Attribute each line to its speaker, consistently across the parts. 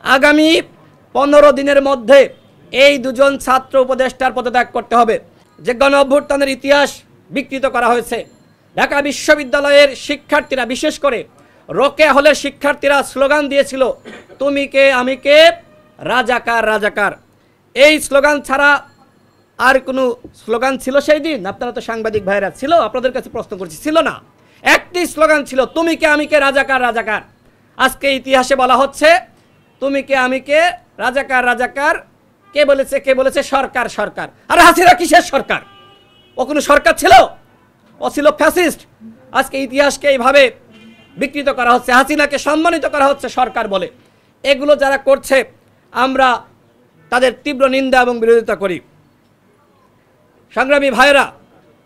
Speaker 1: আগামী 15 দিনের মধ্যে এই দুজন ছাত্র উপদেষ্টার পদত্যাগ করতে হবে। যে গণ অভ্যুত্থানের ইতিহাস বিকৃত করা হয়েছে, ঢাকা বিশ্ববিদ্যালয়ের শিক্ষার্থীরা, বিশেষ করে রোকেয়া হলের শিক্ষার্থীরা স্লোগান দিয়েছিল, তুমি কে আমি কে, রাজাকার রাজাকার। এই স্লোগান ছাড়া আর কোনো স্লোগান ছিল সেই দিন? আপনারা তো সাংবাদিক ভাইরা, ছিল? আপনাদের কাছে প্রশ্ন করছি, ছিল না? একটি স্লোগান ছিল, তুমি কে আমি কে, রাজাকার রাজাকার। আজকে ইতিহাসে বলা হচ্ছে তুমি কে আমি কে, রাজাকার রাজাকার। কে বলেছে? কে বলেছে? সরকার সরকার। আরে হাসিনা কিসের সরকার? ও কোনো সরকার ছিল? ও ছিল ফ্যাসিস্ট। আজকে ইতিহাসকে এইভাবে বিকৃত করা হচ্ছে, হাসিনাকে সম্মানিত করা হচ্ছে সরকার বলে। এগুলো যারা করছে আমরা তাদের তীব্র নিন্দা এবং বিরোধিতা করি। সংগ্রামী ভাইরা,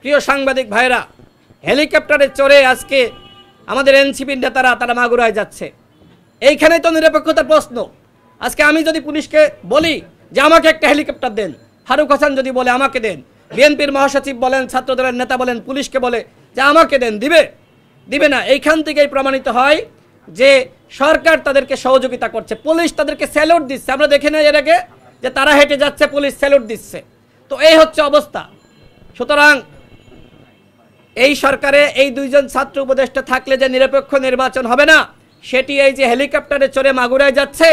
Speaker 1: প্রিয় সাংবাদিক ভাইরা, হেলিকপ্টারে চড়ে আজকে আমাদের এনসিপির নেতারা তারা মাগুরায় যাচ্ছে। এইখানেই তো নিরপেক্ষতার প্রশ্ন। আজকে আমি যদি পুলিশকে বলি যে আমাকে একটা হেলিকপ্টার দেন, ফারুক হাসান যদি বলে আমাকে দেন, বিএনপির মহাসচিব বলেন, ছাত্রদলের নেতা বলেন, পুলিশকে বলে যে আমাকে দেন, দিবে? দিবে না। এইখান থেকেই প্রমাণিত হয় যে সরকার তাদেরকে সহযোগিতা করছে, পুলিশ তাদেরকে স্যালুট দিচ্ছে। আমরা দেখে নেই এর আগে যে তারা হেঁটে যাচ্ছে, পুলিশ স্যালুট দিচ্ছে। তো এই হচ্ছে অবস্থা। সুতরাং এই সরকারে এই দুইজন ছাত্র উপদেষ্টা থাকলে যে নিরপেক্ষ নির্বাচন হবে না, সেটি এই যে হেলিকপ্টারে চড়ে মাগুরায় যাচ্ছে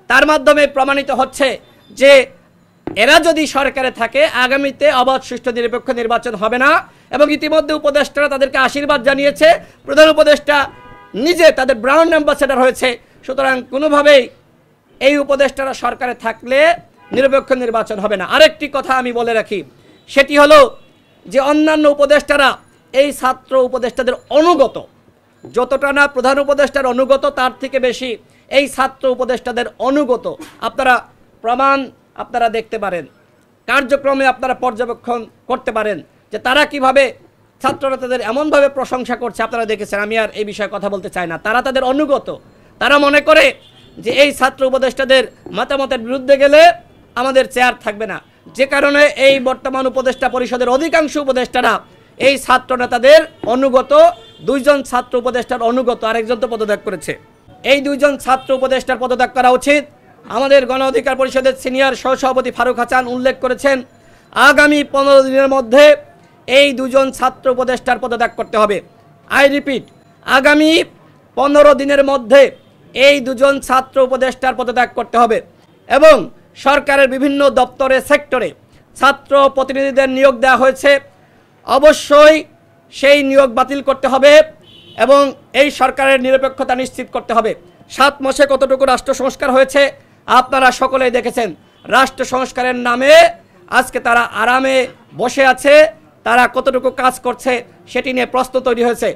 Speaker 1: তার মাধ্যমে প্রমাণিত হচ্ছে যে এরা যদি সরকারে থাকে আগামীতে অবাধ সুষ্ঠু নিরপেক্ষ নির্বাচন হবে না। এবং ইতিমধ্যে উপদেষ্টারা তাদেরকে আশীর্বাদ জানিয়েছে, প্রধান উপদেষ্টা নিজে তাদের ব্রাউন অ্যাম্বাসেডর হয়েছে। সুতরাং কোনোভাবেই এই উপদেষ্টারা সরকারে থাকলে নিরপেক্ষ নির্বাচন হবে না। আরেকটি কথা আমি বলে রাখি, সেটি হলো যে অন্যান্য উপদেষ্টারা এই ছাত্র উপদেষ্টাদের অনুগত। যতটা না প্রধান উপদেষ্টার অনুগত, তার থেকে বেশি এই ছাত্র উপদেষ্টাদের অনুগত। আপনারা প্রমাণ আপনারা দেখতে পারেন, কার্যক্রমে আপনারা পর্যবেক্ষণ করতে পারেন যে তারা কিভাবে ছাত্ররা তাদের এমনভাবে প্রশংসা করছে। আপনারা দেখেছেন, আমি আর এই বিষয়ে কথা বলতে চাই না। তারা তাদের অনুগত। তারা মনে করে যে এই ছাত্র উপদেষ্টাদের মতামতের বিরুদ্ধে গেলে আমাদের চেয়ার থাকবে না। যে কারণে এই বর্তমান উপদেষ্টা পরিষদের অধিকাংশ উপদেষ্টারা এই ছাত্র নেতাদের অনুগত। দুইজন ছাত্র উপদেষ্টার অনুগত, আরেকজন তো পদত্যাগ করেছে। এই দুইজন ছাত্র উপদেষ্টার পদত্যাগ করা উচিত। আমাদের গণ অধিকার পরিষদের সিনিয়র সহসভাপতি ফারুক হাসান উল্লেখ করেছেন, আগামী 15 দিনের মধ্যে এই দুজন ছাত্র উপদেষ্টার পদত্যাগ করতে হবে। আই রিপিট, আগামী 15 দিনের মধ্যে এই দুজন ছাত্র উপদেষ্টার পদত্যাগ করতে হবে। এবং সরকারের বিভিন্ন দপ্তরে, সেক্টরে ছাত্র প্রতিনিধিদের নিয়োগ দেওয়া হয়েছে, অবশ্যই সেই নিয়োগ বাতিল করতে হবে এবং এই সরকারের নিরপেক্ষতা নিশ্চিত করতে হবে। 7 মাসে কতটুকু রাষ্ট্র সংস্কার হয়েছে আপনারা সকলেই দেখেছেন। রাষ্ট্র সংস্কারের নামে আজকে তারা আরামে বসে আছে, তারা কতটুকু কাজ করছে সেটি নিয়ে প্রশ্ন তৈরি হয়েছে।